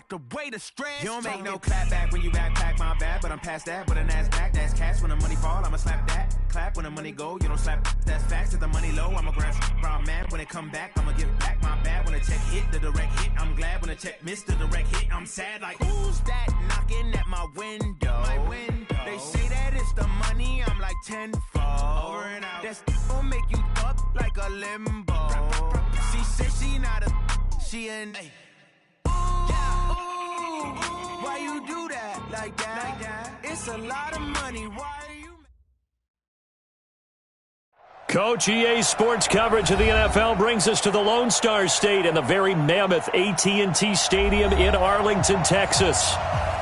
back away the stress. You don't make no clap back when you backpack, my bad, but I'm past that. But a NASDAQ, that's cash. When the money fall, I'ma slap that. Clap when the money go, you don't slap. That's facts. If the money low, I'ma grab brown man. When it come back, I'ma give back my bad. When the check hit, the direct hit, I'm glad. When the check missed, the direct hit, I'm sad. Like, who's that knocking at my window? They say that it's the money, I'm like tenfold. Over and out. That's gon' make you up like a limbo. She said she not a, she an. Why you do that like that? It's a lot of money. Why are you? Coach, EA Sports coverage of the NFL brings us to the Lone Star State and the very mammoth AT&T Stadium in Arlington, Texas.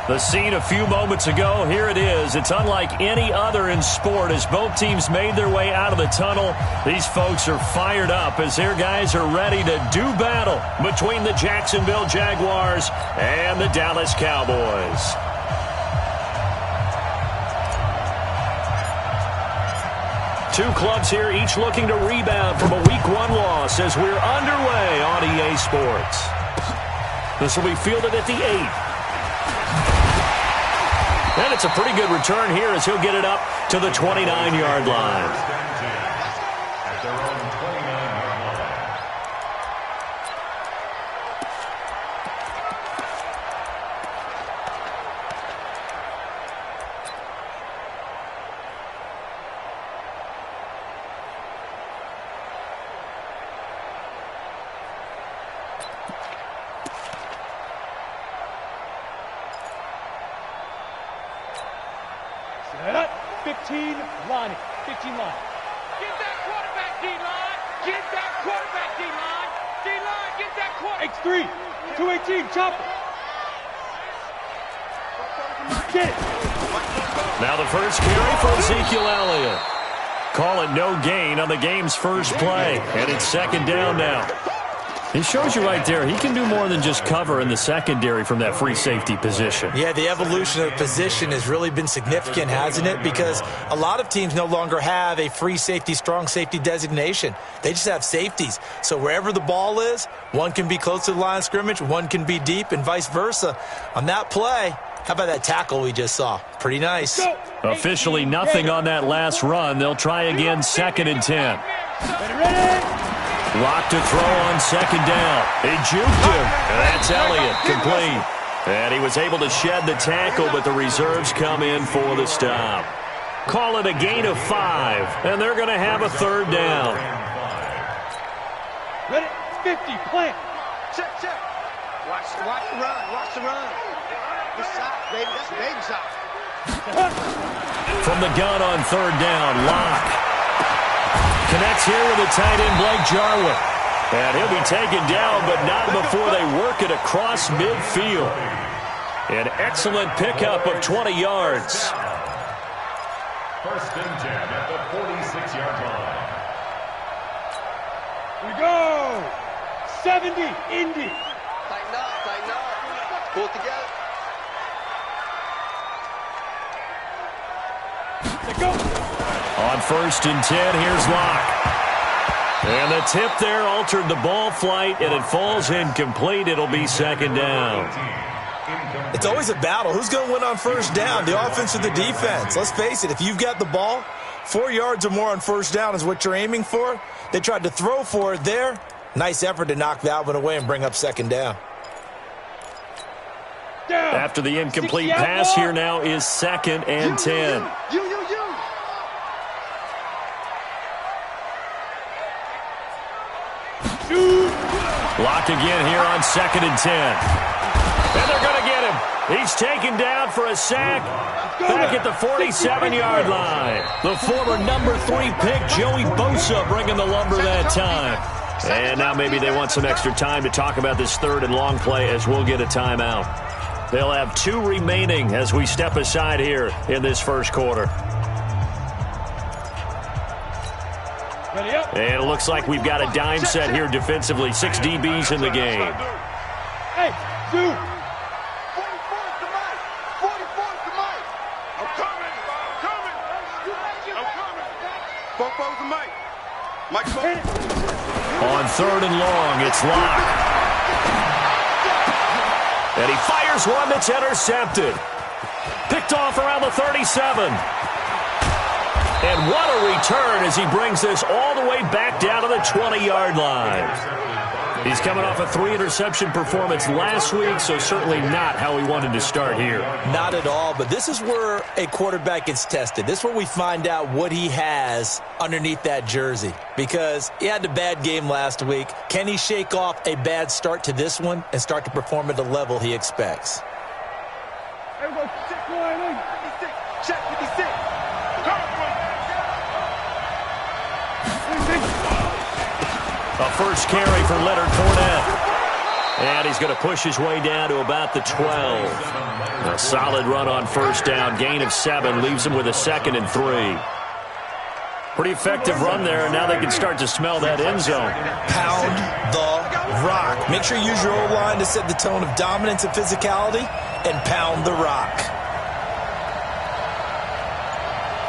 The scene a few moments ago, here it is. It's unlike any other in sport as both teams made their way out of the tunnel. These folks are fired up as their guys are ready to do battle between the Jacksonville Jaguars and the Dallas Cowboys. Two clubs here, each looking to rebound from a Week 1 loss as we're underway on EA Sports. This will be fielded at the 8. And it's a pretty good return here as he'll get it up to the 29-yard line. Set up, 15 line. 15 line. Get that quarterback, D-line. Get that quarterback, D-line. D-line, get that quarterback. X3, 218, chopper. Get it. Now the first carry for Ezekiel Elliott. Call it no gain on the game's first play. And it's second down now. It shows you right there, he can do more than just cover in the secondary from that free safety position. Yeah, the evolution of the position has really been significant, hasn't it? Because a lot of teams no longer have a free safety, strong safety designation. They just have safeties. So wherever the ball is, one can be close to the line of scrimmage, one can be deep, and vice versa. On that play, how about that tackle we just saw? Pretty nice. Officially nothing on that last run. They'll try again, second and 10. Ready? Lock to throw on second down. He juked him. That's Elliott, complete. And he was able to shed the tackle, but the reserves come in for the stop. Call it a gain of 5, and they're going to have a third down. Ready? 50, plant. Check. Watch the run. Watch the run. Good shot, baby. That's a baby shot. From the gun on third down, Lock connects here with the tight end, Blake Jarwin. And he'll be taken down, but not before they work it across midfield. An excellent pickup of 20 yards. First and 10 at the 46-yard line. We go. 70, Indy. Tighten up. Pull it together. Let's go. On first and 10, here's Locke. And the tip there altered the ball flight, and it falls incomplete. It'll be second down. It's always a battle. Who's going to win on first down, the offense or the defense? Let's face it, if you've got the ball, 4 yards or more on first down is what you're aiming for. They tried to throw for it there. Nice effort to knock that one away and bring up second down. After the incomplete pass, here now is second and 10. You. Locked again here on second and 10. And they're going to get him. He's taken down for a sack back at the 47-yard line. The former number 3 pick, Joey Bosa, bringing the lumber that time. And now maybe they want some extra time to talk about this third and long play as we'll get a timeout. They'll have 2 remaining as we step aside here in this first quarter. And it looks like we've got a dime set here defensively. 6 DBs in the game. Hey, dude. 44's the mic. 44's the mic. I'm coming. 44's the mic. Mike. On third and long, it's Locke. And he fires one that's intercepted. Picked off around the 37. And what a return as he brings this all the way back down to the 20-yard line. He's coming off a 3-interception performance last week, so certainly not how he wanted to start here. Not at all, but this is where a quarterback gets tested. This is where we find out what he has underneath that jersey, because he had a bad game last week. Can he shake off a bad start to this one and start to perform at the level he expects? Everybody, check 56, check 56. A first carry for Leonard Fournette. And he's going to push his way down to about the 12. A solid run on first down. Gain of 7 leaves him with a 2nd and 3. Pretty effective run there, and now they can start to smell that end zone. Pound the rock. Make sure you use your O-line to set the tone of dominance and physicality, and pound the rock.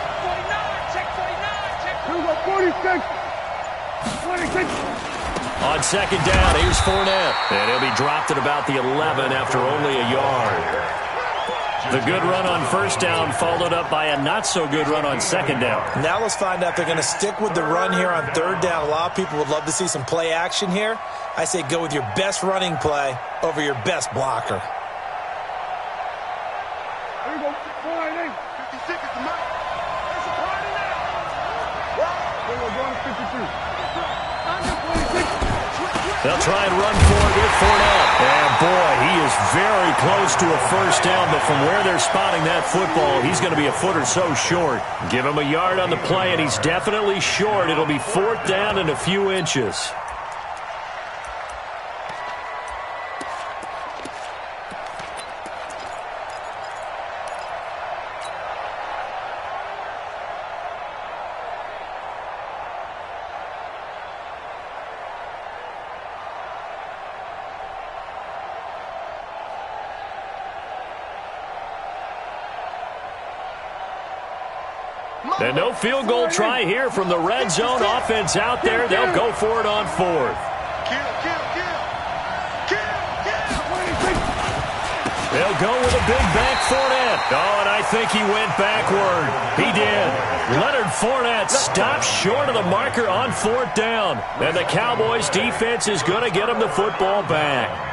49, check 46. On second down, here's Fournette. And he'll be dropped at about the 11 after only a yard. The good run on first down followed up by a not-so-good run on second down. Now let's find out if they're going to stick with the run here on third down. A lot of people would love to see some play action here. I say go with your best running play over your best blocker. Here we go. 49, 56 is the mark. There's a party now. Here we go, going to 52. They'll try and run for it with Fournette. And, boy, he is very close to a first down, but from where they're spotting that football, he's going to be a foot or so short. Give him a yard on the play, and he's definitely short. It'll be 4th down and a few inches. And no field goal try here from the red zone offense out there. They'll go for it on 4th. They'll go with a big back Fournette. Oh, and I think he went backward. He did. Leonard Fournette stopped short of the marker on 4th down. And the Cowboys defense is going to get him the football back.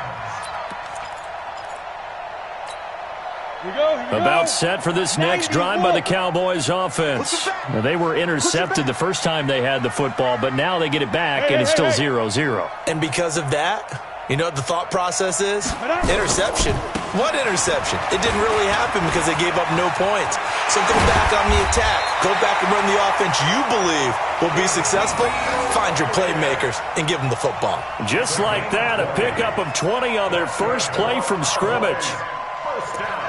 About set for this next drive by the Cowboys offense. Now, they were intercepted the first time they had the football, but now they get it back, and it's still 0-0. And because of that, you know what the thought process is? Interception. What interception? It didn't really happen because they gave up no points. So go back on the attack. Go back and run the offense you believe will be successful. Find your playmakers and give them the football. Just like that, a pickup of 20 on their first play from scrimmage. First down.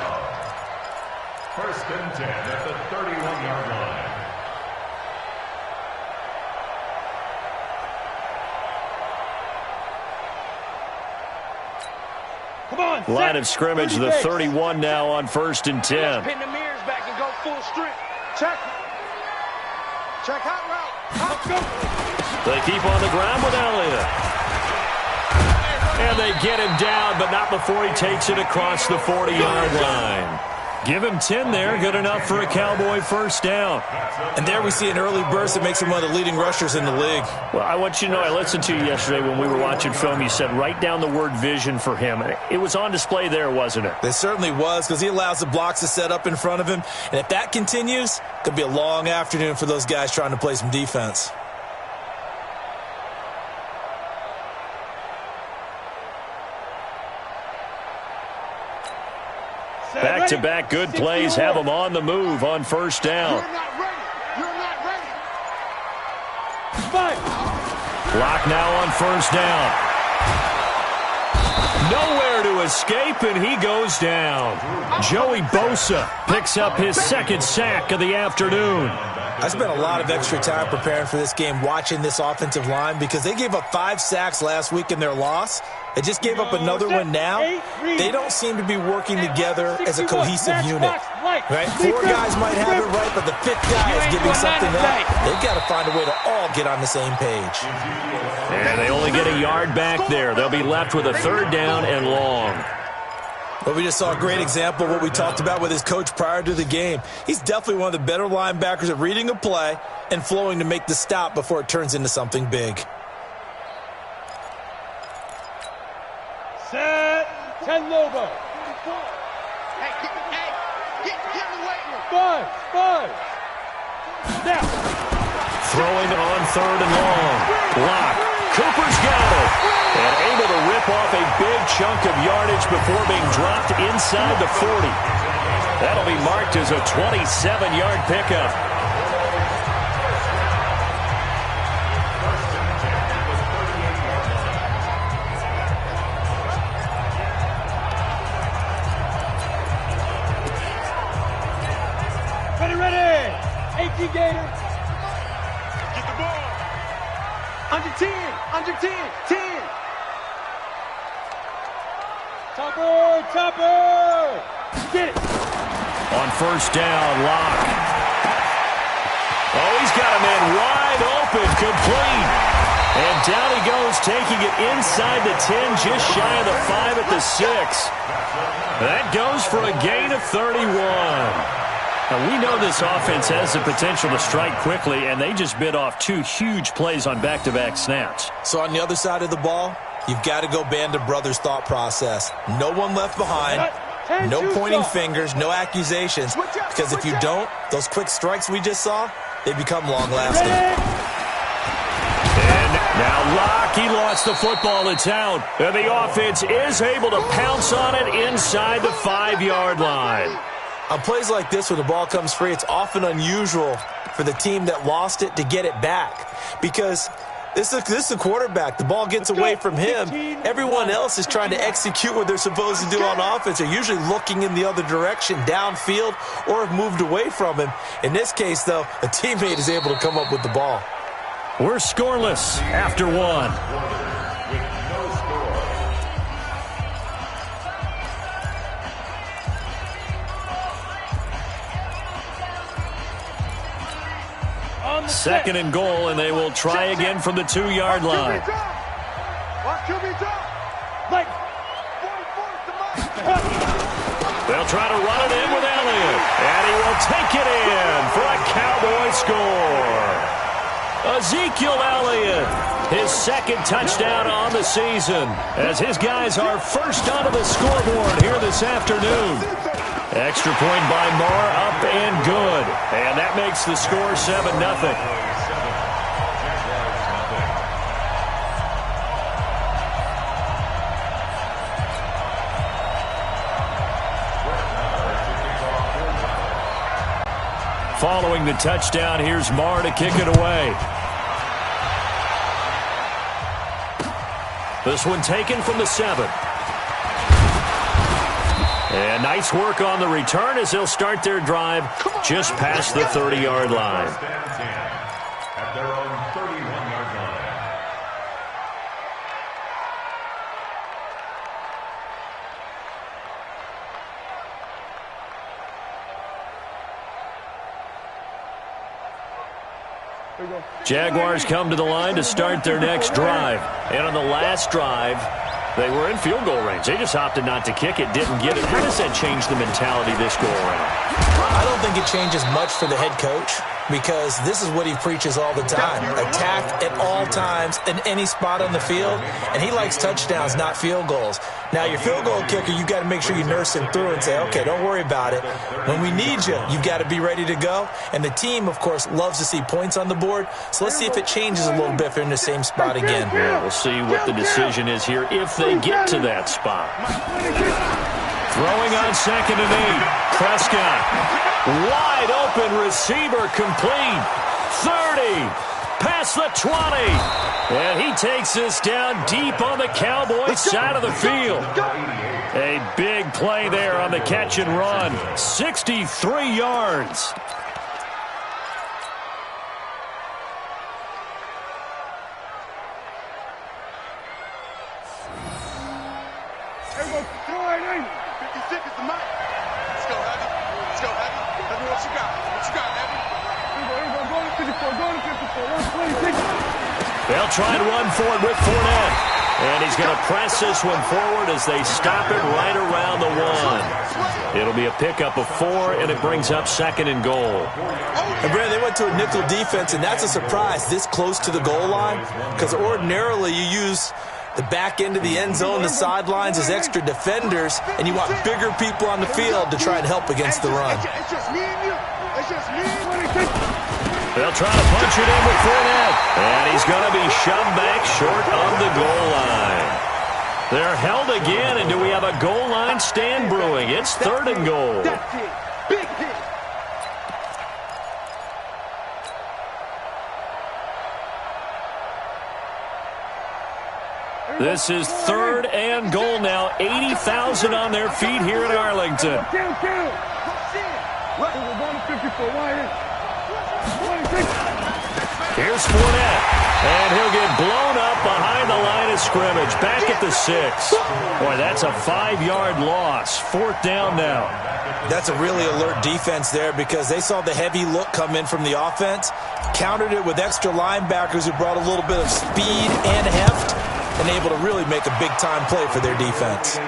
1st and 10 at the 31-yard line. Come on, line of scrimmage, the 31 now on 1st and 10. Pin the mirrors back and go full strip. Check. Check hot route. Let's go. They keep on the ground with Elliott. And they get him down, but not before he takes it across the 40-yard line. Give him 10 there, good enough for a Cowboy first down. And there we see an early burst that makes him one of the leading rushers in the league. Well, I want you to know, I listened to you yesterday when we were watching film. You said write down the word vision for him. It was on display there, wasn't it? It certainly was, because he allows the blocks to set up in front of him. And if that continues, it could be a long afternoon for those guys trying to play some defense. Back-to-back good plays have them on the move on first down. You're not ready. You're not ready. Clock now on first down. Nowhere to escape, and he goes down. Joey Bosa picks up his 2nd sack of the afternoon. I spent a lot of extra time preparing for this game watching this offensive line because they gave up 5 sacks last week in their loss. They just gave up another one now. They don't seem to be working together as a cohesive unit. Right? 4 guys might have it right, but the 5th guy is giving something up. They've got to find a way to all get on the same page. And they only get a yard back there. They'll be left with a 3rd down and long. Well, we just saw a great example of what we talked about with his coach prior to the game. He's definitely one of the better linebackers at reading a play and flowing to make the stop before it turns into something big. Set. 10 Lobo. Hey, get in the weight room. Five. Now. Throwing on 3rd and long. Lock. Cooper's got it. And able to rip off a big chunk of yardage before being dropped inside the 40. That'll be marked as a 27-yard pickup. Ready. 18 Gator. Get the ball. Under 10. 10. Topper. Get it. On 1st down, Lock. Oh, he's got a man wide open, complete. And down he goes, taking it inside the 10, just shy of the 5 at the 6. That goes for a gain of 31. Now, we know this offense has the potential to strike quickly, and they just bit off 2 huge plays on back-to-back snaps. So on the other side of the ball, you've got to go band of brothers thought process. No one left behind, no pointing fingers, no accusations, because if you don't, those quick strikes we just saw, they become long-lasting. And now Lock, he lost the football. It's out. And the offense is able to pounce on it inside the 5-yard line. On plays like this where the ball comes free, it's often unusual for the team that lost it to get it back. Because this is a quarterback. The ball gets away from him. Everyone else is trying to execute what they're supposed to do on offense. They're usually looking in the other direction, downfield, or have moved away from him. In this case, though, a teammate is able to come up with the ball. We're scoreless after 1. Second and goal, and they will try again from the 2-yard line. They'll try to run it in with Elliott, and he will take it in for a Cowboy score. Ezekiel Elliott, his 2nd touchdown on the season, as his guys are first onto the scoreboard here this afternoon. Extra point by Marr, up and good. And that makes the score 7-0. Following the touchdown, here's Marr to kick it away. This one taken from the 7. And nice work on the return as they'll start their drive just past the 30-yard line. At their own 31-yard line. Jaguars come to the line to start their next drive. And on the last drive, they were in field goal range. They just opted not to kick it, didn't get it. How does that change the mentality this go around? I don't think it changes much for the head coach because this is what he preaches all the time. Attack at all times in any spot on the field, and he likes touchdowns, not field goals. Now, your field goal kicker, you've got to make sure you nurse him through and say, okay, don't worry about it. When we need you, you've got to be ready to go. And the team, of course, loves to see points on the board. So let's see if it changes a little bit if they're in the same spot again. Yeah, we'll see what the decision is here if they get to that spot. Throwing on 2nd and 8. Prescott. Wide open receiver complete. 30. Past the 20. And he takes this down deep on the Cowboys side of the field. A big play there on the catch and run. 63 yards. Everybody, throw it in. 56 is the mic. Let's go, Heavy. Let's go, Heavy. Tell me what you got. What you got, Heavy? Here we go. Go to 54. Go to 54. 126. They'll try and run for it with Fournette. And he's going to press this one forward as they stop it right around the 1. It'll be a pickup of 4, and it brings up 2nd and goal. And Brandon, they went to a nickel defense, and that's a surprise this close to the goal line, because ordinarily you use the back end of the end zone, the sidelines as extra defenders, and you want bigger people on the field to try and help against the run. It's just me and you. It's just me and you. They'll try to punch it in with Fournette. And he's going to be shoved back short of the goal line. They're held again, and do we have a goal line stand brewing? It's 3rd and goal. That's it. Big hit. This is 3rd and goal now. 80,000 on their feet here in Arlington. Here's Fournette, and he'll get blown up behind the line of scrimmage. Back at the 6. Boy, that's a 5-yard loss. 4th down now. That's a really alert defense there because they saw the heavy look come in from the offense, countered it with extra linebackers who brought a little bit of speed and heft, and able to really make a big-time play for their defense.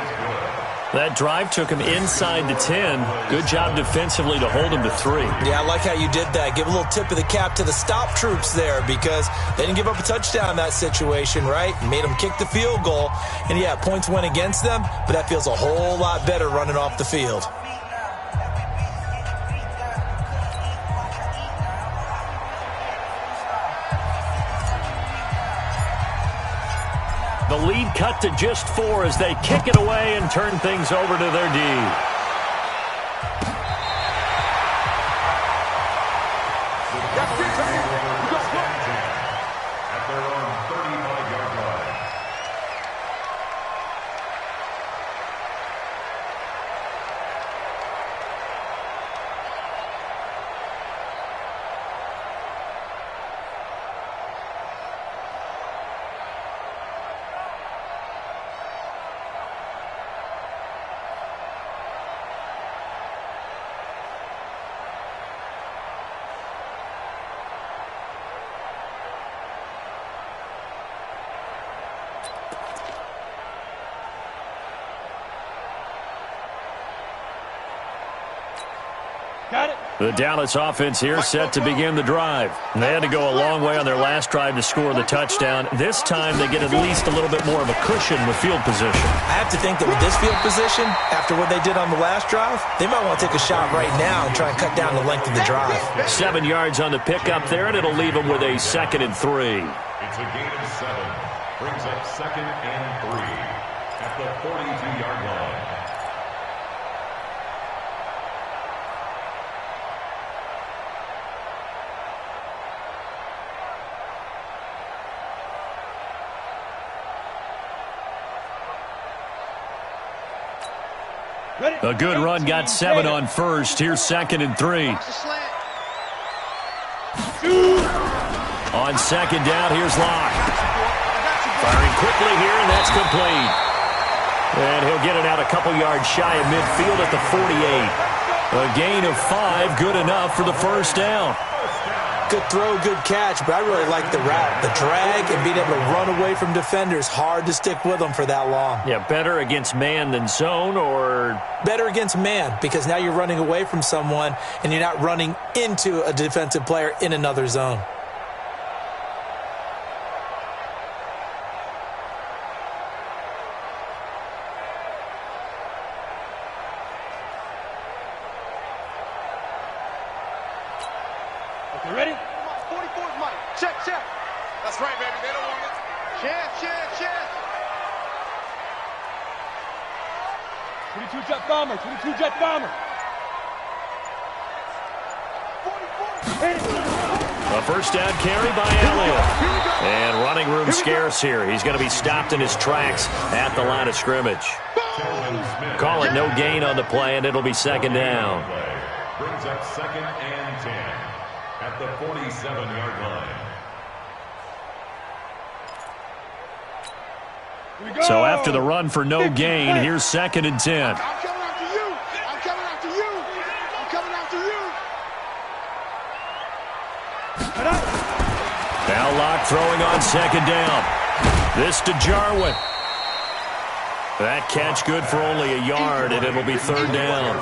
That drive took him inside the 10. Good job defensively to hold him to 3. Yeah, I like how you did that. Give a little tip of the cap to the stop troops there because they didn't give up a touchdown in that situation, right? Made them kick the field goal. And, yeah, points went against them, but that feels a whole lot better running off the field. The lead cut to just 4 as they kick it away and turn things over to their D. At their own 35-yard line. Got it. The Dallas offense here set to begin the drive. They had to go a long way on their last drive to score the touchdown. This time they get at least a little bit more of a cushion with field position. I have to think that with this field position, after what they did on the last drive, they might want to take a shot right now and try and cut down the length of the drive. 7 yards on the pickup there, and it'll leave them with a 2nd and 3. It's a gain of 7. Brings up 2nd and 3 at the 42-yard line. A good run got 7 on first. Here's 2nd and 3. On 2nd down, here's Locke. Firing quickly here, and that's complete. And he'll get it out a couple yards shy of midfield at the 48. A gain of 5, good enough for the 1st down. Good throw, good catch, but I really like the route. The drag and being able to run away from defenders, hard to stick with them for that long. Yeah, better against man than zone, or better against man because now you're running away from someone and you're not running into a defensive player in another zone. You ready? 44's Mike. Check, check. That's right, baby. They don't want it. Check, check, check. 22 jet bomber. 22 jet bomber. 44. a first down carry by Elliott. And running room scarce here. He's going to be stopped in his tracks at the line of scrimmage. Call it no gain on the play, and it'll be 2nd down. Brings up 2nd and 10 at the 47-yard line. So after the run for no gain, here's 2nd and 10. I'm coming after you. I'm coming after you. I'm coming after you. Now Locke throwing on 2nd down. This to Jarwin. That catch good for only a yard, and it'll be third down.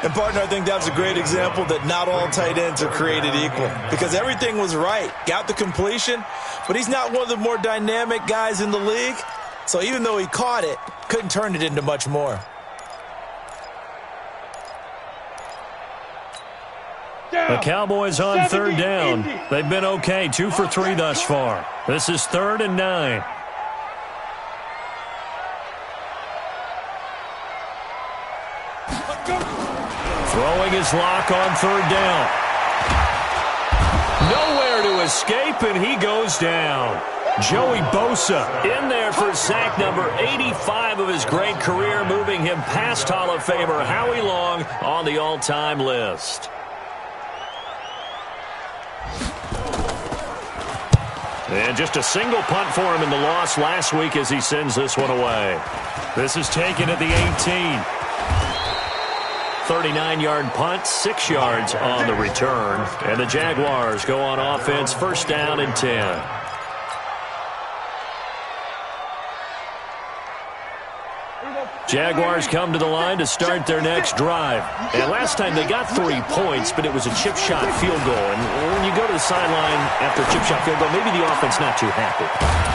And, partner, I think that's a great example that not all tight ends are created equal because everything was right. Got the completion, but he's not one of the more dynamic guys in the league. So even though he caught it, couldn't turn it into much more. The Cowboys on third down. They've been okay, 2 for 3 thus far. This is 3rd and 9. Throwing his lock on third down. Nowhere to escape, and he goes down. Joey Bosa in there for sack number 85 of his great career, moving him past Hall of Famer Howie Long on the all-time list. And just a single punt for him in the loss last week as he sends this one away. This is taken at the 18. 39-yard punt, 6 yards on the return. And the Jaguars go on offense, first down and 10. Jaguars come to the line to start their next drive. And last time they got 3 points, but it was a chip shot field goal. And when you go to the sideline after a chip shot field goal, maybe the offense not too happy.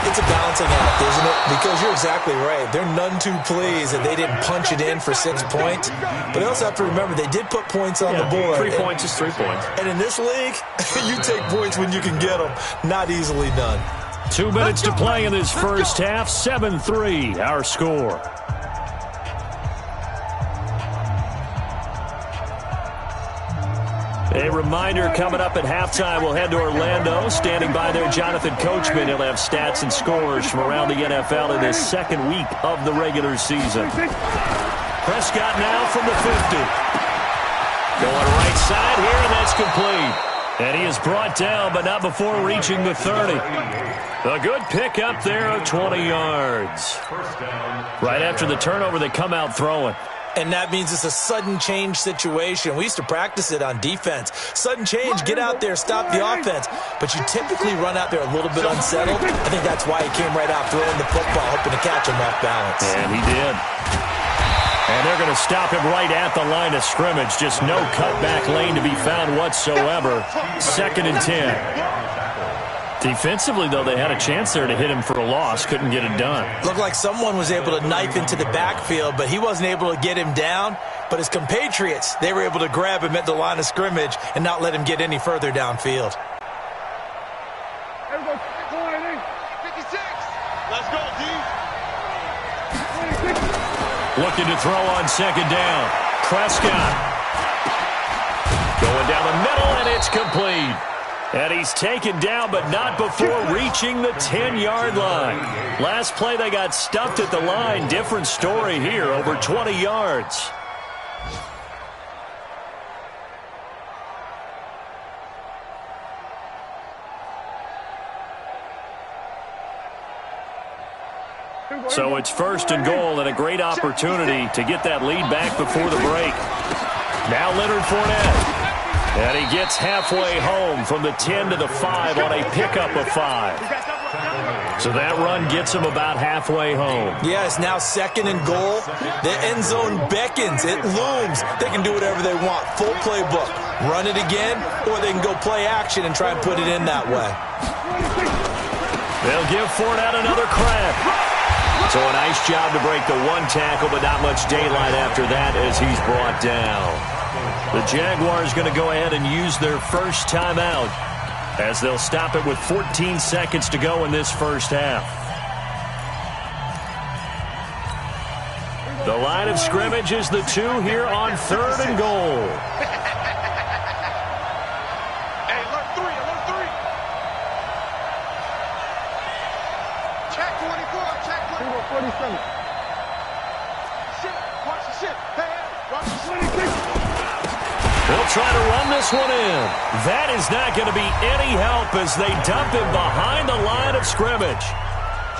It's a balancing act, isn't it? Because you're exactly right. They're none too pleased that they didn't punch it in for 6 points. But they also have to remember they did put points on the board. 3 points is 3 points. And in this league, you take points when you can get them. Not easily done. 2 minutes to play in this first half. 7-3 our score. A reminder coming up at halftime, we'll head to Orlando. Standing by there, Jonathan Coachman. He'll have stats and scores from around the NFL in this second week of the regular season. Prescott now from the 50. Going right side here, and that's complete. And he is brought down, but not before reaching the 30. A good pick up there of 20 yards. Right after the turnover, they come out throwing. And that means it's a sudden change situation. We used to practice it on defense. Sudden change, get out there, stop the offense. But you typically run out there a little bit unsettled. I think that's why he came right out throwing the football, hoping to catch him off balance. And he did. And they're going to stop him right at the line of scrimmage. Just no cutback lane to be found whatsoever. 2nd and 10. Defensively, though, they had a chance there to hit him for a loss. Couldn't get it done. Looked like someone was able to knife into the backfield, but he wasn't able to get him down. But his compatriots, they were able to grab him at the line of scrimmage and not let him get any further downfield. 56. Let's go, D. Looking to throw on 2nd down. Prescott. Going down the middle, and it's complete. And he's taken down, but not before reaching the 10-yard line. Last play, they got stuffed at the line. Different story here, over 20 yards. So it's 1st and goal, and a great opportunity to get that lead back before the break. Now Leonard Fournette. And he gets halfway home from the 10 to the 5 on a pickup of 5. So that run gets him about halfway home. Yeah, it's now 2nd and goal. The end zone beckons. It looms. They can do whatever they want. Full playbook. Run it again, or they can go play action and try and put it in that way. They'll give Fournette another crack. So a nice job to break the 1 tackle, but not much daylight after that as he's brought down. The Jaguars going to go ahead and use their first timeout as they'll stop it with 14 seconds to go in this first half. The line of scrimmage is the 2 here on 3rd and goal. Hey, alert 3, alert 3. Check 24, check 24. 47. Shit, watch the shit. Hey, watch the shit. They'll try to run this one in. That is not going to be any help as they dump him behind the line of scrimmage.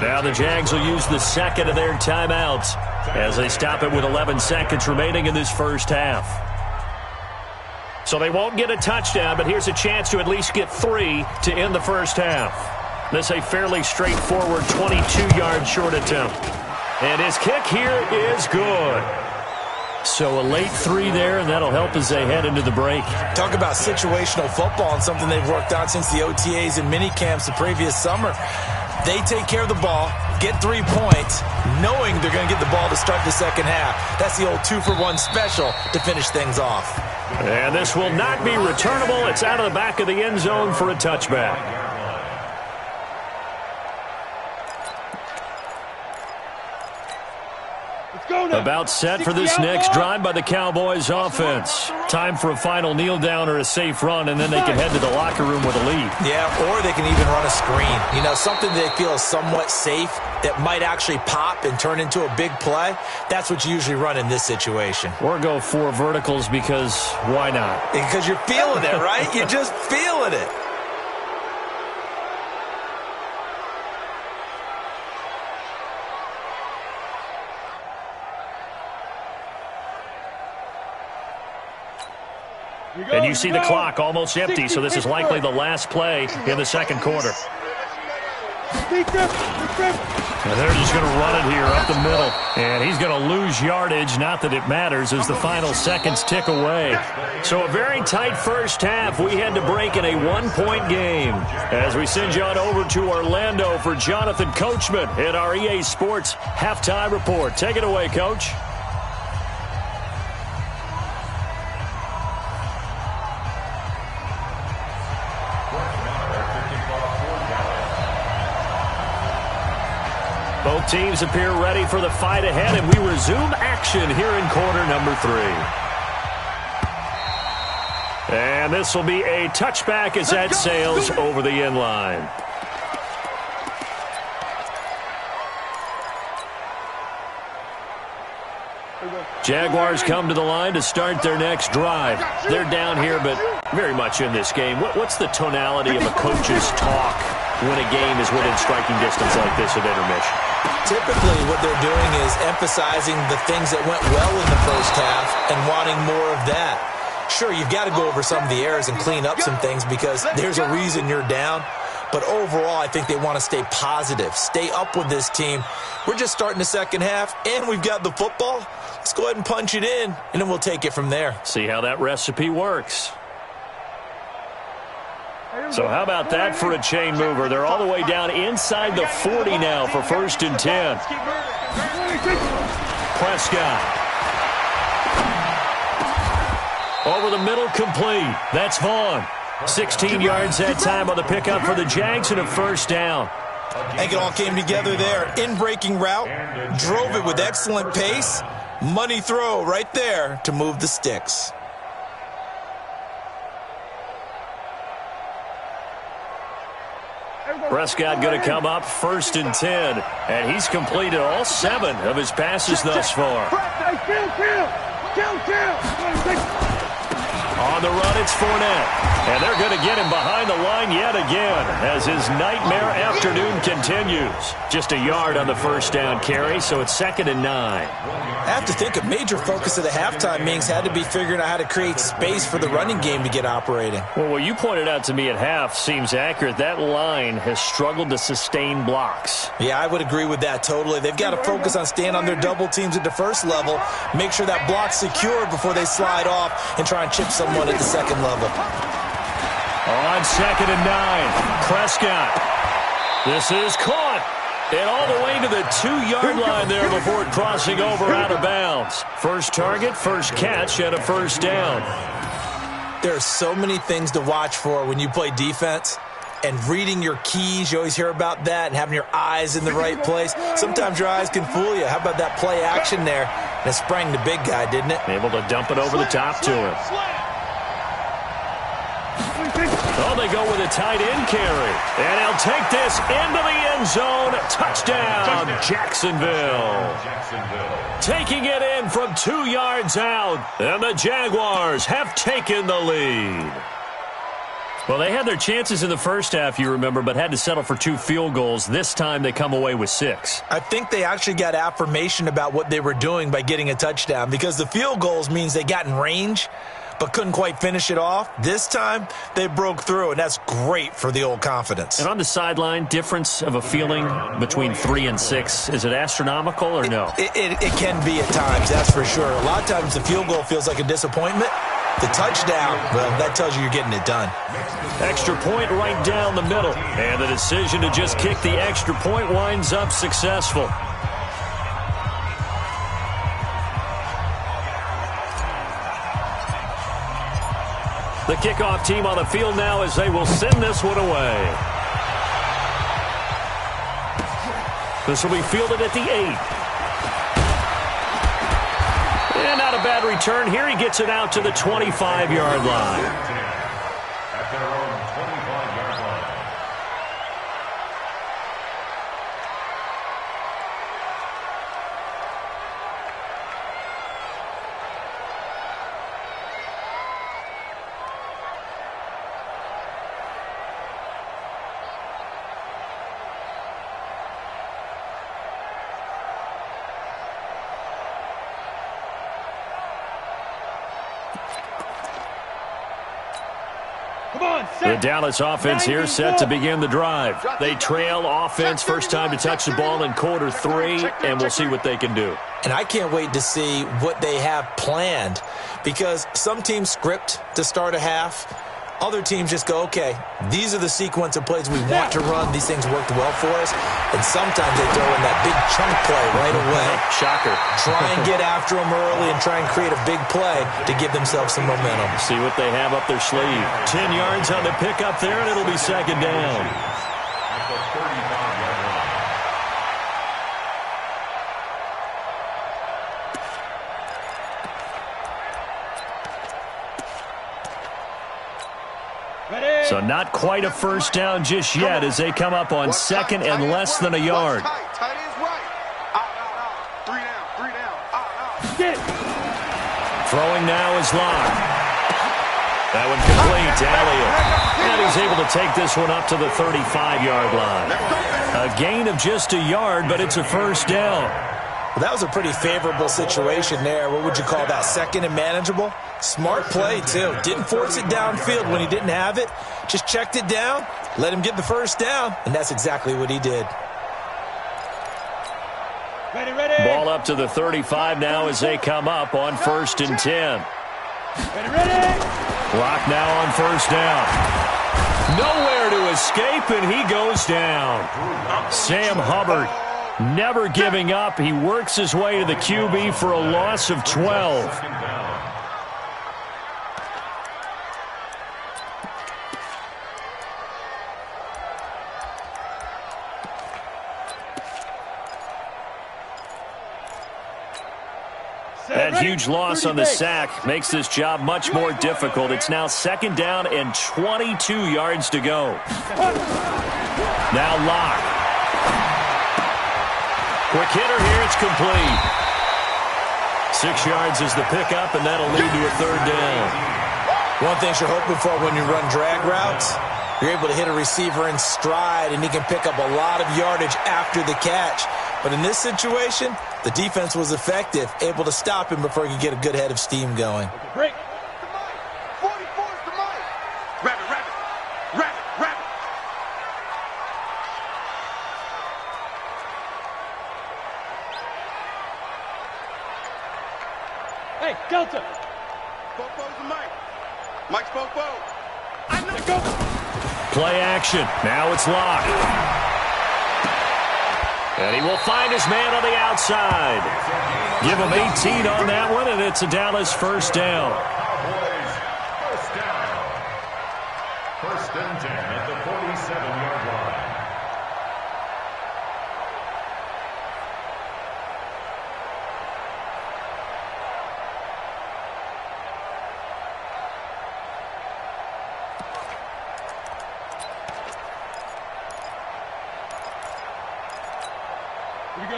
Now the Jags will use the 2nd of their timeouts as they stop it with 11 seconds remaining in this first half. So they won't get a touchdown, but here's a chance to at least get 3 to end the first half. This a fairly straightforward 22-yard short attempt. And his kick here is good. So a late 3 there, and that'll help as they head into the break. Talk about situational football and something they've worked on since the OTAs and mini camps the previous summer. They take care of the ball, get 3 points, knowing they're going to get the ball to start the second half. That's the old 2-for-1 special to finish things off. And this will not be returnable. It's out of the back of the end zone for a touchback. About set for this next drive by the Cowboys offense. Time for a final kneel down or a safe run, and then they can head to the locker room with a lead. Yeah, or they can even run a screen. You know, something they feel is somewhat safe that might actually pop and turn into a big play. That's what you usually run in this situation. Or go 4 verticals because why not? Because you're feeling it, right? You're just feeling it. And you see the clock almost empty, so this is likely the last play in the second quarter. And they're just going to run it here up the middle. And he's going to lose yardage, not that it matters, as the final seconds tick away. So a very tight first half. We had to break in a 1-point game. As we send you on over to Orlando for Jonathan Coachman at our EA Sports Halftime Report. Take it away, Coach. Both teams appear ready for the fight ahead, and we resume action here in quarter number 3. And this will be a touchback as that sails over the end line. Jaguars come to the line to start their next drive. They're down here, but very much in this game. What's the tonality of a coach's talk when a game is within striking distance like this at intermission? Typically, what they're doing is emphasizing the things that went well in the first half and wanting more of that. Sure, you've got to go over some of the errors and clean up some things because there's a reason you're down. But overall, I think they want to stay positive, stay up with this team. We're just starting the second half, and we've got the football. Let's go ahead and punch it in, and then we'll take it from there. See how that recipe works. So how about that for a chain mover? They're all the way down inside the 40 now for 1st and 10. Prescott. Over the middle, complete. That's Vaughn. 16 yards that time on the pickup for the Jags and a 1st down. I think it all came together there. In-breaking route, drove it with excellent pace. Money throw right there to move the sticks. Prescott going to come up 1st and 10, and he's completed all 7 of his passes thus far. On the run, it's Fournette, and they're going to get him behind the line yet again as his nightmare afternoon continues. Just a yard on the 1st down carry, so it's 2nd and 9. I have to think a major focus of the halftime meetings had to be figuring out how to create space for the running game to get operating. Well, what you pointed out to me at half seems accurate. That line has struggled to sustain blocks. Yeah, I would agree with that totally. They've got to focus on staying on their double teams at the first level, make sure that block's secured before they slide off and try and chip someone at the second level. On 2nd and 9, Prescott. This is caught. And all the way to the 2-yard line there before crossing over out of bounds. First target, first catch, and a 1st down. There are so many things to watch for when you play defense. And reading your keys, you always hear about that, and having your eyes in the right place. Sometimes your eyes can fool you. How about that play action there? And it sprang the big guy, didn't it? Able to dump it over the top to him. Oh, they go with a tight end carry. And he'll take this into the end zone. Touchdown, Jacksonville. Taking it in from 2 yards out. And the Jaguars have taken the lead. Well, they had their chances in the first half, you remember, but had to settle for 2 field goals. This time they come away with 6. I think they actually got affirmation about what they were doing by getting a touchdown because the field goals means they got in range. but couldn't quite finish it off. This time, they broke through, and that's great for the old confidence. And on the sideline, difference of a feeling between 3 and 6, is it astronomical or no? It can be at times, that's for sure. A lot of times the field goal feels like a disappointment. The touchdown, well, that tells you you're getting it done. Extra point right down the middle. And the decision to just kick the extra point winds up successful. The kickoff team on the field now as they will send this one away. This will be fielded at the 8. And not a bad return here. He gets it out to the 25-yard line. At their own 25-yard line. The Dallas offense here set to begin the drive. They trail offense, first time to touch the ball in quarter 3, and we'll see what they can do. And I can't wait to see what they have planned, because some teams script to start a half. Other teams just go, okay, these are the sequence of plays we want to run. These things worked well for us. And sometimes they throw in that big chunk play right away. Shocker. Try and get after them early and try and create a big play to give themselves some momentum. See what they have up their sleeve. 10 yards on the pickup there, and it'll be second down. At the 35-yard line. So not quite a first down just yet as they come up on second and less than a yard. Tight ends right. Out. 3 down. Out. Get it. Throwing now is Locke. That one complete to Elliott. And he's able to take this one up to the 35-yard line. A gain of just a yard, but it's a first down. Well, that was a pretty favorable situation there. What would you call that? Second and manageable? Smart play, too. Didn't force it downfield when he didn't have it. Just checked it down, let him get the first down, and that's exactly what he did. Ready. Ball up to the 35 now as they come up on first and 10. Ready. Clock now on first down. Nowhere to escape, and he goes down. Sam Hubbard never giving up. He works his way to the QB for a loss of 12. That huge loss on the sack makes this job much more difficult. It's now second down and 22 yards to go. Now Locke. Quick hitter here, it's complete. 6 yards is the pickup, and that'll lead to a third down. One thing you're hoping for when you run drag routes, you're able to hit a receiver in stride, and he can pick up a lot of yardage after the catch. But in this situation, the defense was effective, able to stop him before he could get a good head of steam going. Break. 44 is the mic. Rabbit. Hey, Delta. Fofo's the mic. Mike's Fofo. Let's go. Play action. Now it's Locke. And he will find his man on the outside. Give him 18 on that one, and it's a Dallas first down. Cowboys first down. First and 10 at the 47-yard line.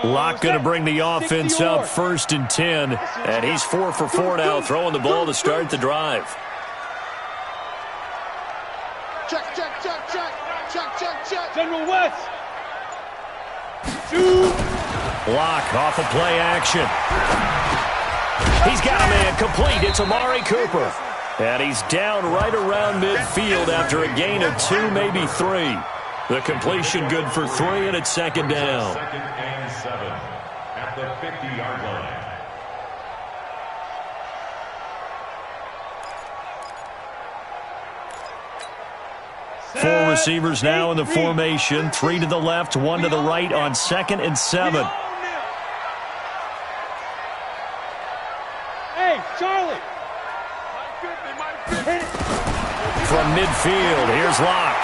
Locke going to bring the offense up first and 10. And he's 4 for 4 now, throwing the ball to start the drive. Check. General West. Shoot. Locke off of play action. He's got a man complete. It's Amari Cooper. And he's down right around midfield after a gain of 2, maybe 3. The completion good for 3, and it's second down. Second and 7 at the 50-yard line. Four receivers now in the formation. 3 to the left, 1 to the right on 2nd and 7. Hey, Charlie. From midfield, here's Locke.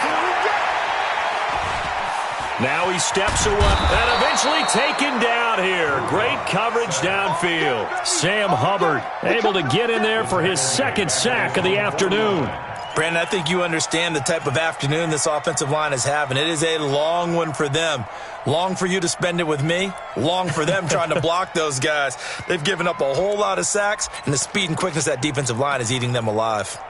Now he steps away and eventually taken down here. Great coverage downfield. Sam Hubbard able to get in there for his 2nd sack of the afternoon. Brandon, I think you understand the type of afternoon this offensive line is having. It is a long one for them. Long for you to spend it with me. Long for them trying to block those guys. They've given up a whole lot of sacks, and the speed and quickness of that defensive line is eating them alive.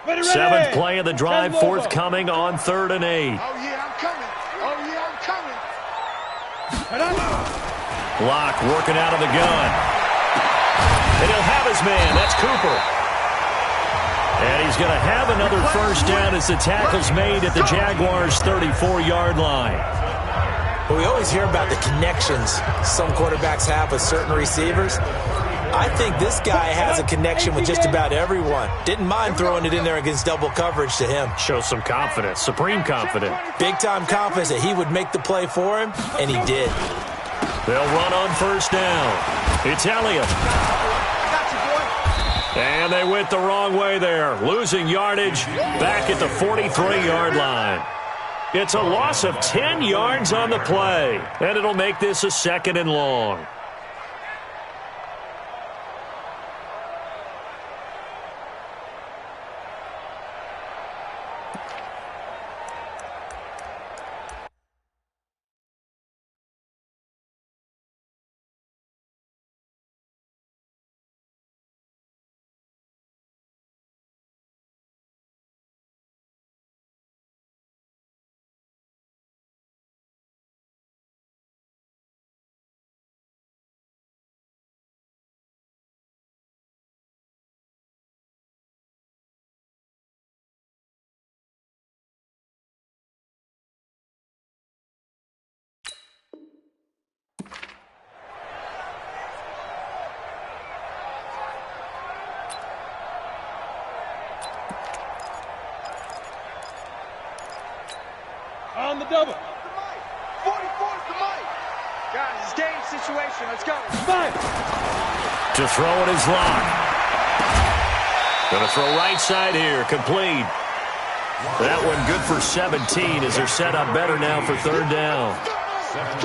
7th play of the drive, forthcoming on 3rd and 8. Oh, yeah, I'm coming. Oh, yeah, I'm coming. Locke working out of the gun. And he'll have his man. That's Cooper. And he's going to have another first down as the tackle's made at the Jaguars' 34-yard line. But we always hear about the connections some quarterbacks have with certain receivers. I think this guy has a connection with just about everyone. Didn't mind throwing it in there against double coverage to him. Shows some confidence, supreme confidence. Big-time confidence that he would make the play for him, and he did. They'll run on first down. It's Elliott. And they went the wrong way there. Losing yardage back at the 43-yard line. It's a loss of 10 yards on the play. And it'll make this a 2nd and long. On the double. 44's the mic. Guys, it's game situation. Let's go. 5. To throw it is Locke. Going to throw right side here. Complete. That one good for 17 as they're set up better now for 3rd down.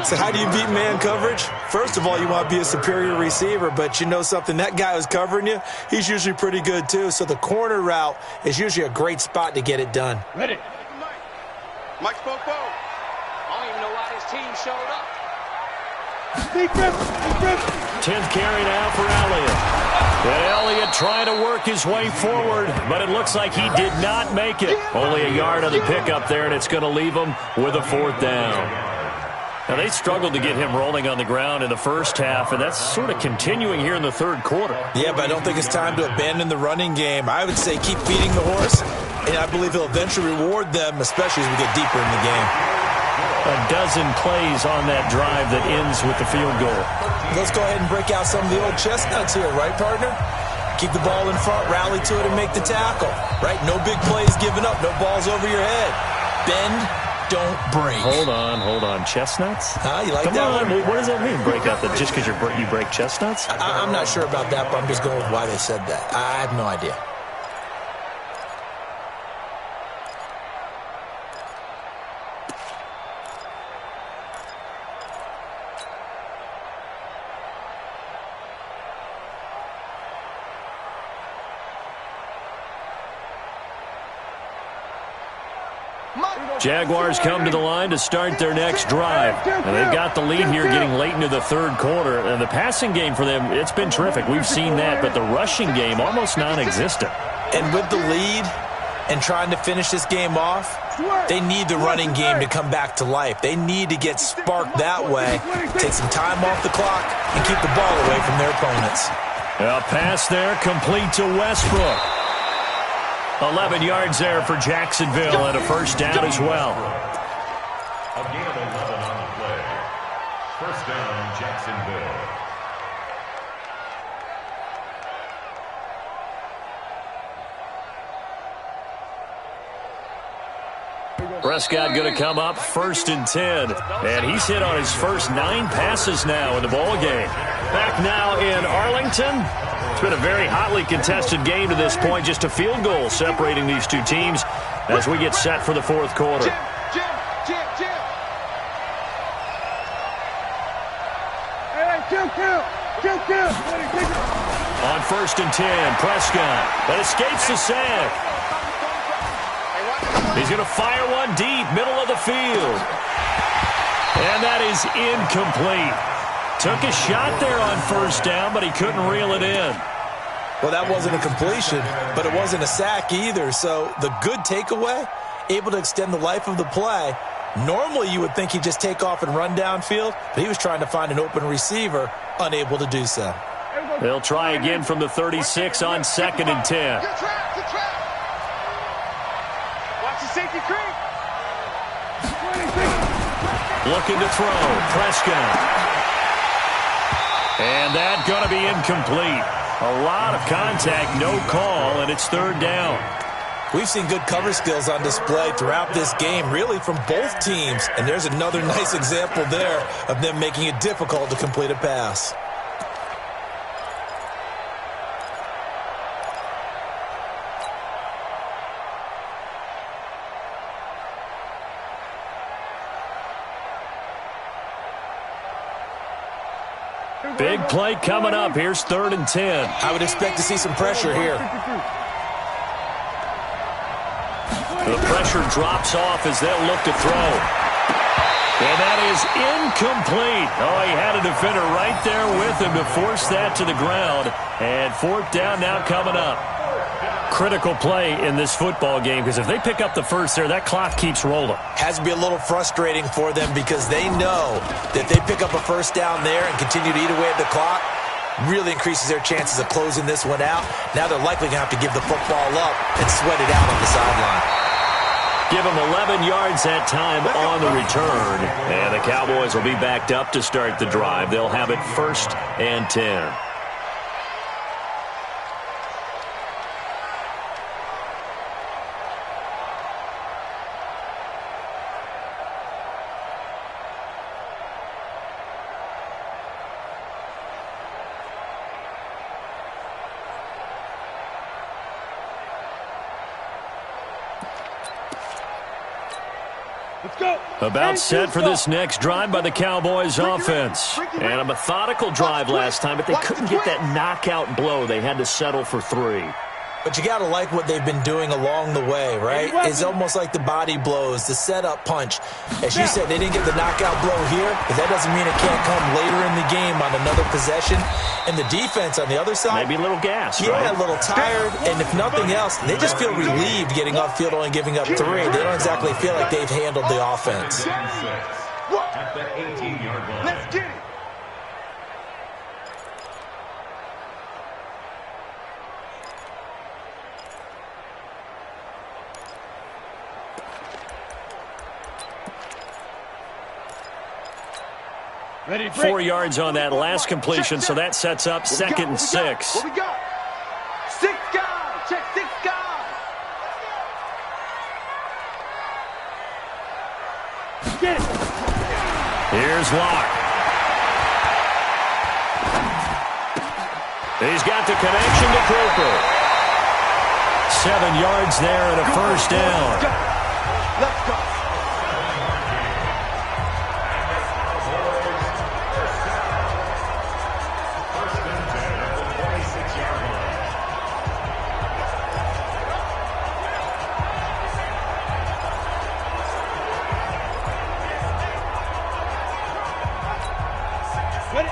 So how do you beat man coverage? First of all, you want to be a superior receiver, but you know something, that guy who's covering you, he's usually pretty good too. So the corner route is usually a great spot to get it done. Ready. Mike spoke both. I don't even know why this team showed up. Deep grip. 10th carry now for Elliott. And Elliott trying to work his way forward, but it looks like he did not make it. Only a yard on the pickup there, and it's going to leave him with a 4th down. Now, they struggled to get him rolling on the ground in the first half, and that's sort of continuing here in the 3rd quarter. Yeah, but I don't think it's time to abandon the running game. I would say keep feeding the horse, and I believe he'll eventually reward them, especially as we get deeper in the game. A dozen plays on that drive that ends with the field goal. Let's go ahead and break out some of the old chestnuts here, right, partner? Keep the ball in front, rally to it, and make the tackle, right? No big plays given up, no balls over your head. Bend, don't break. Hold on. Chestnuts? You like Come that on. one? What does that mean, break out? Just because you break chestnuts? I'm not sure about that, but I'm just going with why they said that. I have no idea. Jaguars come to the line to start their next drive. And they've got the lead here getting late into the 3rd quarter. And the passing game for them, it's been terrific. We've seen that, but the rushing game almost non-existent. And with the lead and trying to finish this game off, they need the running game to come back to life. They need to get sparked that way, take some time off the clock, and keep the ball away from their opponents. A pass there, complete to Westbrook. 11 yards there for Jacksonville and a first down as well. A gain of 11 on the play. First down, Jacksonville. Prescott going to come up first and 10. And he's hit on his first 9 passes now in the ball game. Back now in Arlington. It's been a very hotly contested game to this point. Just a field goal separating these two teams as we get set for the fourth quarter. On first and 10, Prescott. That escapes the sack. He's going to fire one deep, middle of the field. And that is incomplete. Took a shot there on first down, but he couldn't reel it in. Well, that wasn't a completion, but it wasn't a sack either. So the good takeaway, able to extend the life of the play. Normally you would think he'd just take off and run downfield, but he was trying to find an open receiver, unable to do so. They'll try again from the 36 on second and 10. Safety creep. Looking to throw. Prescott. And that's going to be incomplete. A lot of contact, no call, and it's third down. We've seen good cover skills on display throughout this game, really from both teams. And there's another nice example there of them making it difficult to complete a pass. Big play coming up. Here's third and 10. I would expect to see some pressure here. The pressure drops off as they'll look to throw. And that is incomplete. Oh, he had a defender right there with him to force that to the ground. And fourth down now coming up. Critical play in this football game because if they pick up the first there, that clock keeps rolling. Has to be a little frustrating for them because they know that they pick up a first down there and continue to eat away at the clock, really increases their chances of closing this one out. Now they're likely going to have to give the football up and sweat it out on the sideline. Give them 11 yards that time on the return. And the Cowboys will be backed up to start the drive. They'll have it first and 10. About set for this next drive by the Cowboys offense. And a methodical drive last time, but they couldn't get that knockout blow. They had to settle for 3. But you got to like what they've been doing along the way, right? It's almost like the body blows, the setup punch. As you said, they didn't get the knockout blow here, but that doesn't mean it can't come later in the game on another possession. And the defense on the other side, maybe a little gas, yeah, right? A little tired. And if nothing else, they just feel relieved getting off field, only giving up 3. They don't exactly feel like they've handled the offense. At the 18-yard line. Let's get it. Ready, 4 yards on that last completion, so that sets up second and 6. What we got? 6 guys. Check 6 guys. Get it. Here's Locke. He's got the connection to Cooper. 7 yards there and a first down. Let's go.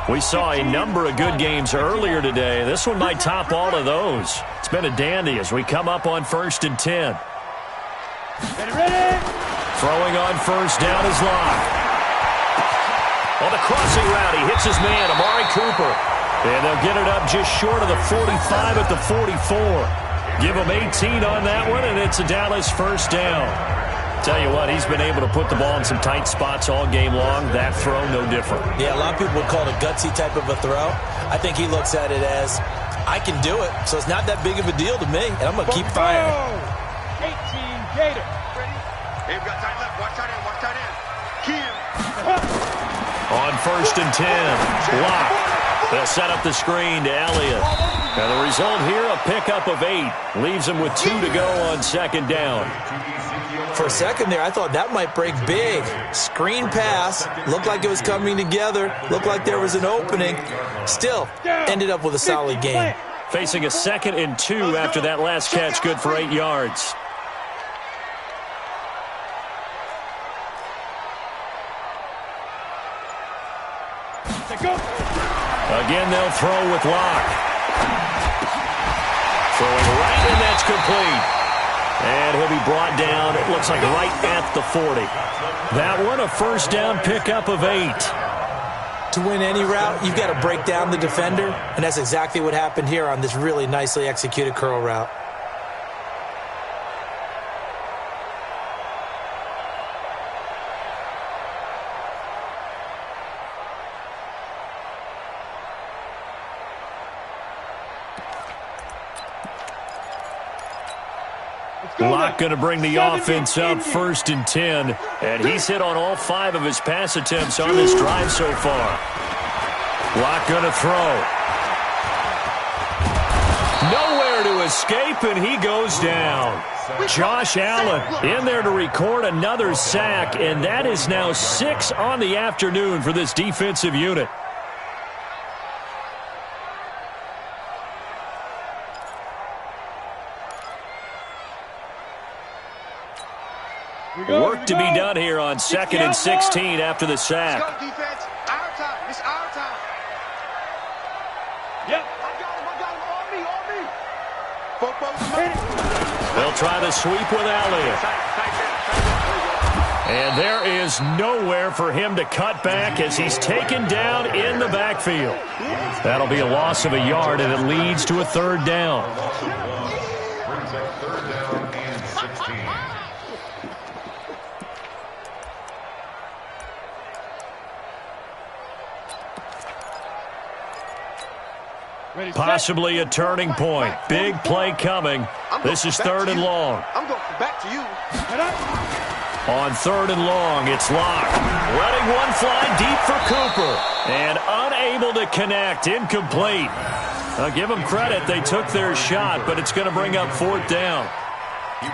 We saw a number of good games earlier today. This one might top all of those. It's been a dandy as we come up on first and 10. Ready. Throwing on first down is Locke. On the crossing route, he hits his man, Amari Cooper. And they'll get it up just short of the 45 at the 44. Give them 18 on that one, and it's a Dallas first down. Tell you what, he's been able to put the ball in some tight spots all game long. That throw, no different. Yeah, a lot of people would call it a gutsy type of a throw. I think he looks at it as, I can do it, so it's not that big of a deal to me, and I'm going to keep firing. 18 Gator. Ready? Hey, we got tight left. Watch tight end. Watch tight end. Kim. On 1st and 10, Lock. They'll set up the screen to Elliott. And the result here, a pickup of 8. Leaves him with 2 to go on 2nd down. For a second there, I thought that might break big. Screen pass. Looked like it was coming together. Looked like there was an opening. Still, ended up with a solid game. Facing a 2nd and 2 after that last catch, good for 8 yards. Again, they'll throw with Locke. Throwing right, and that's complete. And he'll be brought down, it looks like right at the 40. That one, a first down pickup of 8. To win any route, you've got to break down the defender, and that's exactly what happened here on this really nicely executed curl route. Locke going to bring the offense up 1st and 10. And he's hit on all 5 of his pass attempts on this drive so far. Locke going to throw. Nowhere to escape, and he goes down. Josh Allen in there to record another sack, and that is now 6 on the afternoon for this defensive unit. Work to be done here on 2nd and 16 after the sack. Let's go, defense. Our time. It's our time. Yep. I got him. On me. They'll try the sweep with Elliott. And there is nowhere for him to cut back as he's taken down in the backfield. That'll be a loss of a yard, and it leads to a 3rd down. Brings up 3rd down and 16. Possibly a turning point. Big play coming. This is 3rd and long. I'm going back to you. On 3rd and long, it's Locke. Letting one fly deep for Cooper. And unable to connect. Incomplete. I'll give them credit. They took their shot, but it's going to bring up 4th down.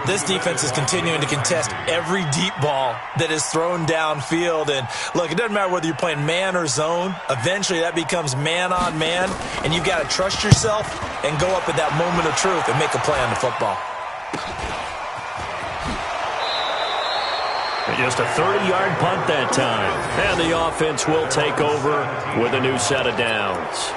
This defense is continuing to contest every deep ball that is thrown downfield. And, look, it doesn't matter whether you're playing man or zone. Eventually, that becomes man on man, and you've got to trust yourself and go up at that moment of truth and make a play on the football. Just a 30-yard punt that time. And the offense will take over with a new set of downs.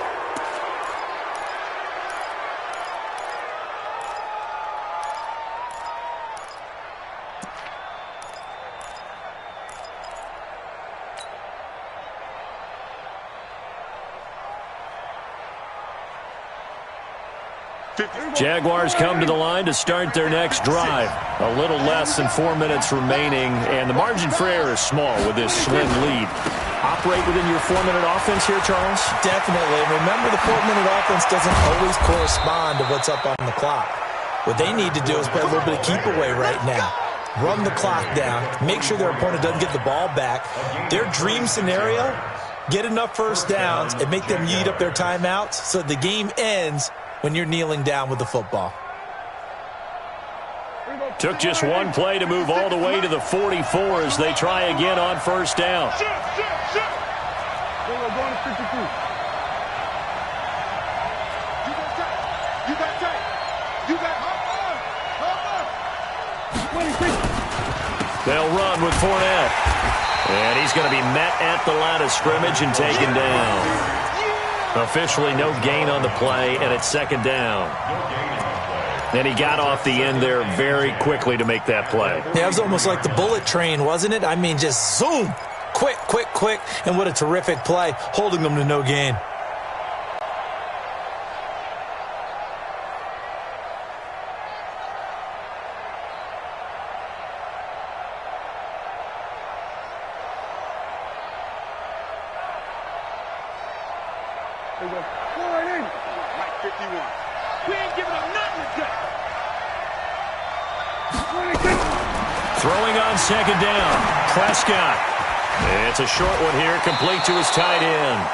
Jaguars come to the line to start their next drive. A little less than 4 minutes remaining, and the margin for error is small with this slim lead. Operate within your 4-minute offense here, Charles? Definitely. And remember, the 4-minute offense doesn't always correspond to what's up on the clock. What they need to do is play a little bit of keep away right now. Run the clock down. Make sure their opponent doesn't get the ball back. Their dream scenario, get enough first downs and make them eat up their timeouts so the game ends when you're kneeling down with the football. Took just one play to move all the way to the 44 as they try again on 1st down. They'll run with Fournette. And he's going to be met at the line of scrimmage and taken down. Officially no gain on the play, and it's 2nd down. And he got off the end there very quickly to make that play. Yeah, it was almost like the bullet train, wasn't it? I mean, just zoom. Quick, quick, quick. And what a terrific play, holding them to no gain. Here we go. Go right in. Right 51. We ain't giving up nothing today. Throwing on second down. Prescott. It's a short one here, complete to his tight end.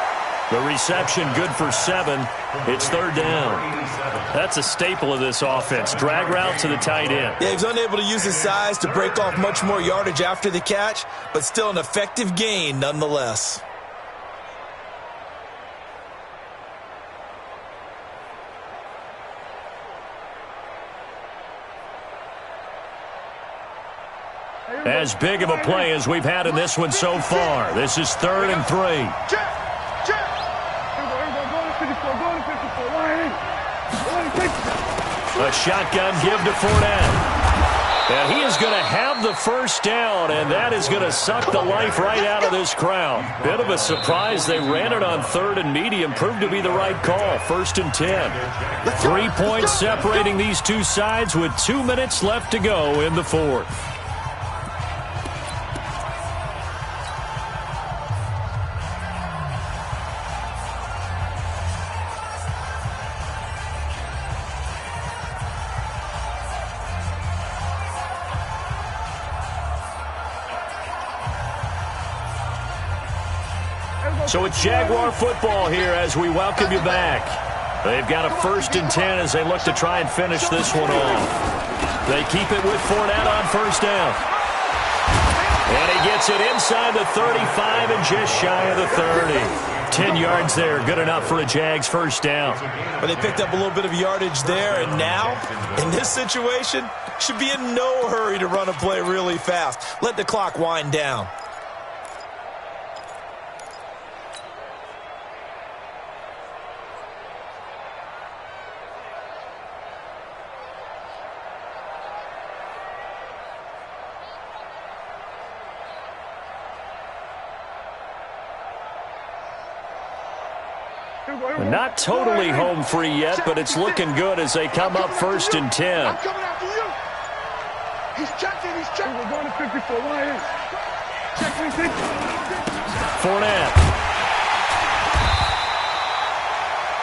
The reception good for 7. It's third down. That's a staple of this offense. Drag route to the tight end. Yeah, he's unable to use his size to break off much more yardage after the catch, but still an effective gain nonetheless. As big of a play as we've had in this one so far. This is 3rd and 3. A shotgun give to Fournette. And he is going to have the first down, and that is going to suck the life right out of this crowd. Bit of a surprise. They ran it on 3rd and medium. Proved to be the right call. 1st and 10. 3 points separating these two sides with 2 minutes left to go in the 4th. So it's Jaguar football here as we welcome you back. They've got a 1st and 10 as they look to try and finish this one off. They keep it with Fournette on 1st down. And he gets it inside the 35 and just shy of the 30. 10 yards there, good enough for a Jags 1st down. But they picked up a little bit of yardage there, and now, in this situation, should be in no hurry to run a play really fast. Let the clock wind down. Not totally home free yet, but it's looking good as they come up 1st and 10. I'm coming after you. He's checking. We're going to 54. Why? Check. Fournette.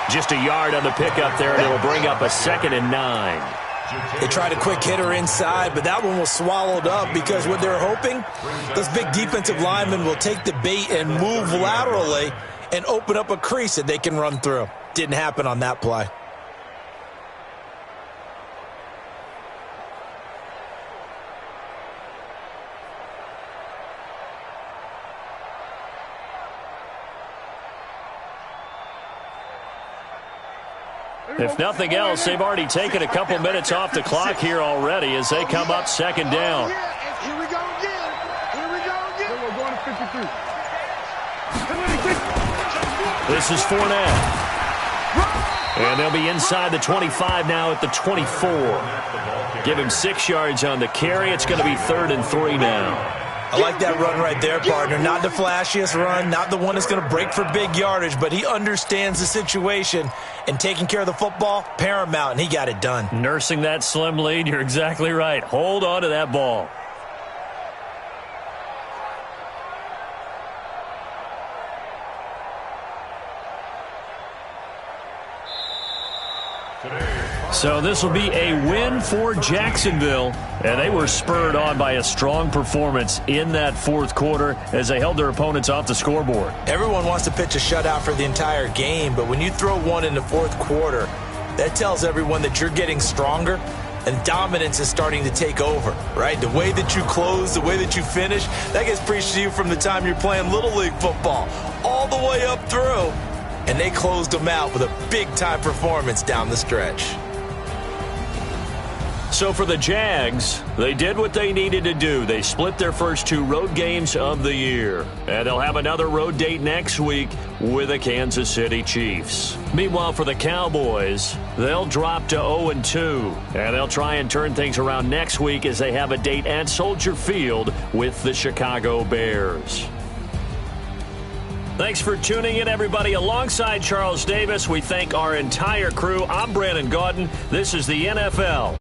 Just a yard on the pickup there, and it'll bring up a 2nd and 9. They tried a quick hitter inside, but that one was swallowed up because what they're hoping, those big defensive linemen will take the bait and move laterally and open up a crease that they can run through. Didn't happen on that play. If nothing else, they've already taken a couple minutes off the clock here already as they come up 2nd down. Here we go again. We're going to 53. This is Fournette. And they'll be inside the 25 now at the 24. Give him 6 yards on the carry. It's going to be 3rd and 3 now. I like that run right there, partner. Not the flashiest run, not the one that's going to break for big yardage, but he understands the situation, and taking care of the football, paramount, and he got it done. Nursing that slim lead, you're exactly right. Hold on to that ball. So this will be a win for Jacksonville, and they were spurred on by a strong performance in that 4th quarter as they held their opponents off the scoreboard. Everyone wants to pitch a shutout for the entire game, but when you throw one in the 4th quarter, that tells everyone that you're getting stronger and dominance is starting to take over, right? The way that you close, the way that you finish, that gets preached to you from the time you're playing Little League football all the way up through, and they closed them out with a big-time performance down the stretch. So for the Jags, they did what they needed to do. They split their first 2 road games of the year. And they'll have another road date next week with the Kansas City Chiefs. Meanwhile, for the Cowboys, they'll drop to 0-2. And they'll try and turn things around next week as they have a date at Soldier Field with the Chicago Bears. Thanks for tuning in, everybody. Alongside Charles Davis, we thank our entire crew. I'm Brandon Gaudin. This is the NFL.